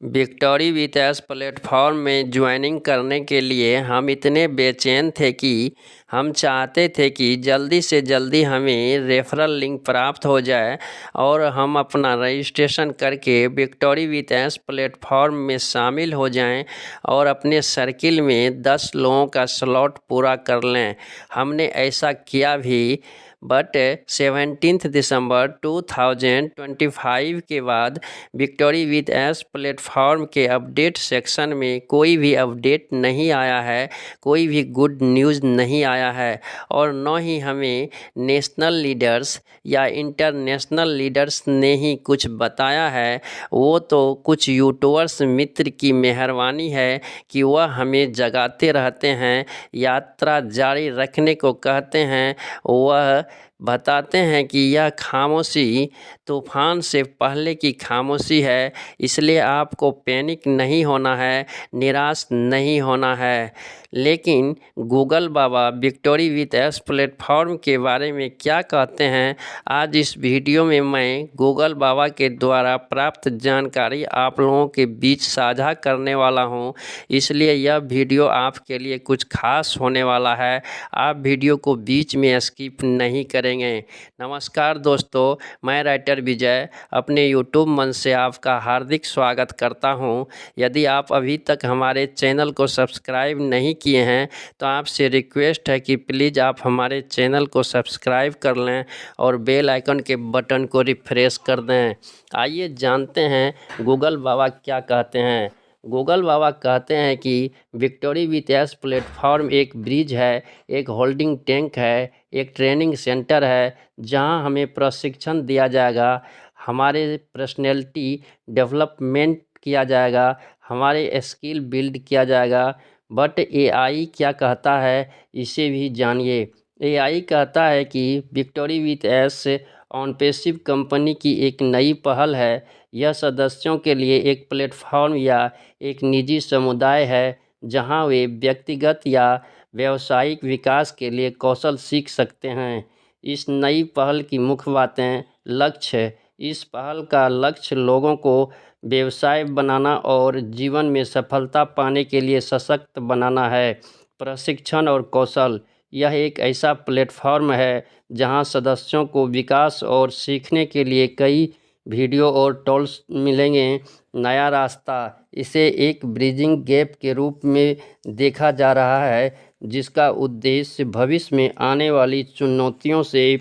Victory with S platform में joining करने के लिए हम इतने बेचैन थे कि हम चाहते थे कि जल्दी से जल्दी हमें रेफरल लिंक प्राप्त हो जाए और हम अपना रजिस्ट्रेशन करके विक्टोरी विथ एस प्लेटफॉर्म में शामिल हो जाएं और अपने सर्किल में 10 लोगों का स्लॉट पूरा कर लें। हमने ऐसा किया भी, बट 17 दिसंबर 2025 के बाद विक्टोरी विथ एस प्लेटफॉर्म के अपडेट सेक्शन में कोई भी अपडेट नहीं आया है, कोई भी गुड न्यूज़ नहीं आया है और न ही हमें नेशनल लीडर्स या इंटरनेशनल लीडर्स ने ही कुछ बताया है। वो तो कुछ यूट्यूबर्स मित्र की मेहरबानी है कि वह हमें जगाते रहते हैं, यात्रा जारी रखने को कहते हैं। वह बताते हैं कि यह खामोशी तूफान से पहले की खामोशी है, इसलिए आपको पैनिक नहीं होना है, निराश नहीं होना है। लेकिन Google Baba victory with S platform के बारे में क्या कहते हैं, आज इस वीडियो में मैं गूगल बाबा के द्वारा प्राप्त जानकारी आप लोगों के बीच साझा करने वाला हूं, इसलिए यह वीडियो आपके लिए कुछ खास होने वाला है। आप वीडियो को बीच में स्किप नहीं करेंगे। नमस्कार दोस्तों, मैं राइटर विजय अपने यूट्यूब मंच से आपका हार्दिक स्वागत करता हूं। यदि आप अभी तक हमारे चैनल को सब्सक्राइब नहीं किए हैं तो आपसे रिक्वेस्ट है कि प्लीज़ आप हमारे चैनल को सब्सक्राइब कर लें और बेल आइकन के बटन को रिफ्रेश कर दें। आइए जानते हैं गूगल बाबा क्या कहते हैं। गूगल बाबा कहते हैं कि विक्टोरी विथ एस प्लेटफॉर्म एक ब्रिज है, एक होल्डिंग टैंक है, एक ट्रेनिंग सेंटर है जहां हमें प्रशिक्षण दिया जाएगा, हमारे पर्सनैलिटी डेवलपमेंट किया जाएगा, हमारे स्किल बिल्ड किया जाएगा। बट एआई क्या कहता है, इसे भी जानिए। एआई कहता है कि विक्टोरी विथ एस ऑनपेसिव कंपनी की एक नई पहल है। यह सदस्यों के लिए एक प्लेटफॉर्म या एक निजी समुदाय है जहां वे व्यक्तिगत या व्यावसायिक विकास के लिए कौशल सीख सकते हैं। इस नई पहल की मुख्य बातें। लक्ष्य: इस पहल का लक्ष्य लोगों को व्यवसाय बनाना और जीवन में सफलता पाने के लिए सशक्त बनाना है। प्रशिक्षण और कौशल: यह एक ऐसा प्लेटफॉर्म है जहां सदस्यों को विकास और सीखने के लिए कई वीडियो और टूल्स मिलेंगे। नया रास्ता: इसे एक ब्रिजिंग गैप के रूप में देखा जा रहा है जिसका उद्देश्य भविष्य में आने वाली चुनौतियों से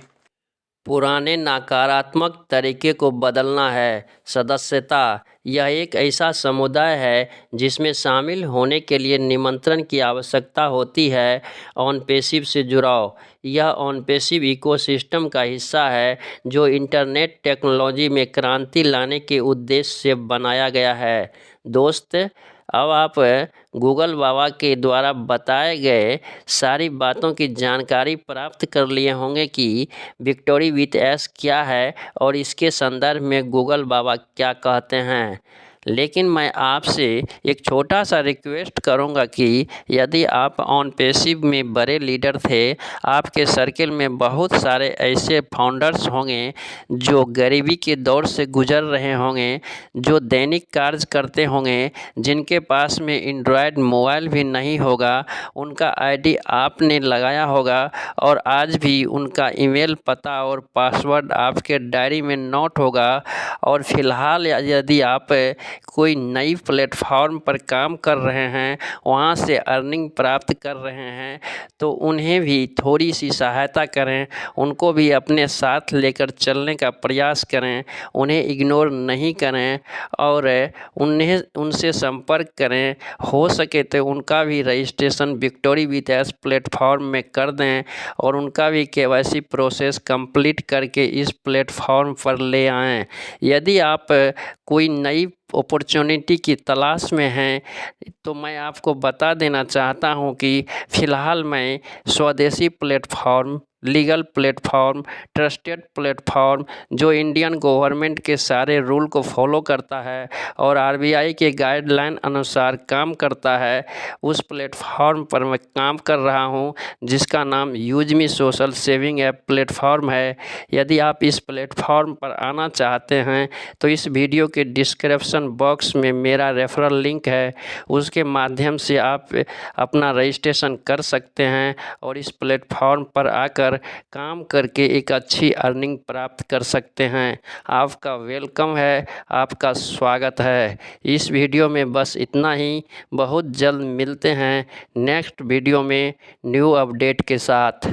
पुराने नकारात्मक तरीके को बदलना है। सदस्यता: यह एक ऐसा समुदाय है जिसमें शामिल होने के लिए निमंत्रण की आवश्यकता होती है। ऑनपेसिव से जुड़ाव: यह ऑनपेसिव इकोसिस्टम का हिस्सा है जो इंटरनेट टेक्नोलॉजी में क्रांति लाने के उद्देश्य से बनाया गया है। दोस्त, अब आप गूगल बाबा के द्वारा बताए गए सारी बातों की जानकारी प्राप्त कर लिए होंगे कि विक्टोरी विथ एस क्या है और इसके संदर्भ में गूगल बाबा क्या कहते हैं। लेकिन मैं आपसे एक छोटा सा रिक्वेस्ट करूंगा कि यदि आप ऑनपेसिव में बड़े लीडर थे, आपके सर्किल में बहुत सारे ऐसे फाउंडर्स होंगे जो गरीबी के दौर से गुजर रहे होंगे, जो दैनिक कार्य करते होंगे, जिनके पास में एंड्रॉयड मोबाइल भी नहीं होगा। उनका आईडी आपने लगाया होगा और आज भी उनका ईमेल पता और पासवर्ड आपके डायरी में नोट होगा। और फिलहाल यदि आप कोई नई प्लेटफॉर्म पर काम कर रहे हैं, वहां से अर्निंग प्राप्त कर रहे हैं, तो उन्हें भी थोड़ी सी सहायता करें, उनको भी अपने साथ लेकर चलने का प्रयास करें, उन्हें इग्नोर नहीं करें और उनसे संपर्क करें। हो सके तो उनका भी registration victory with S platform में कर दें और उनका भी केवाईसी प्रोसेस कंप्लीट करके इस प्लेटफॉर्म पर ले आएं। यदि आप कोई नई अपॉर्चुनिटी की तलाश में हैं तो मैं आपको बता देना चाहता हूं कि फ़िलहाल मैं स्वदेशी platform legal platform, trusted platform जो इंडियन गवर्नमेंट के सारे रूल को फॉलो करता है और आरबीआई के गाइडलाइन अनुसार काम करता है, उस प्लेटफॉर्म पर मैं काम कर रहा हूं, जिसका नाम यूजमी सोशल सेविंग ऐप प्लेटफॉर्म है। यदि आप इस प्लेटफॉर्म पर आना चाहते हैं तो इस वीडियो के डिस्क्रिप्शन बॉक्स में मेरा रेफरल लिंक है, उसके माध्यम से आप अपना रजिस्ट्रेशन कर सकते हैं और इस प्लेटफॉर्म पर आकर काम करके एक अच्छी अर्निंग प्राप्त कर सकते हैं। आपका वेलकम है, आपका स्वागत है। इस वीडियो में बस इतना ही। बहुत जल्द मिलते हैं नेक्स्ट वीडियो में न्यू अपडेट के साथ।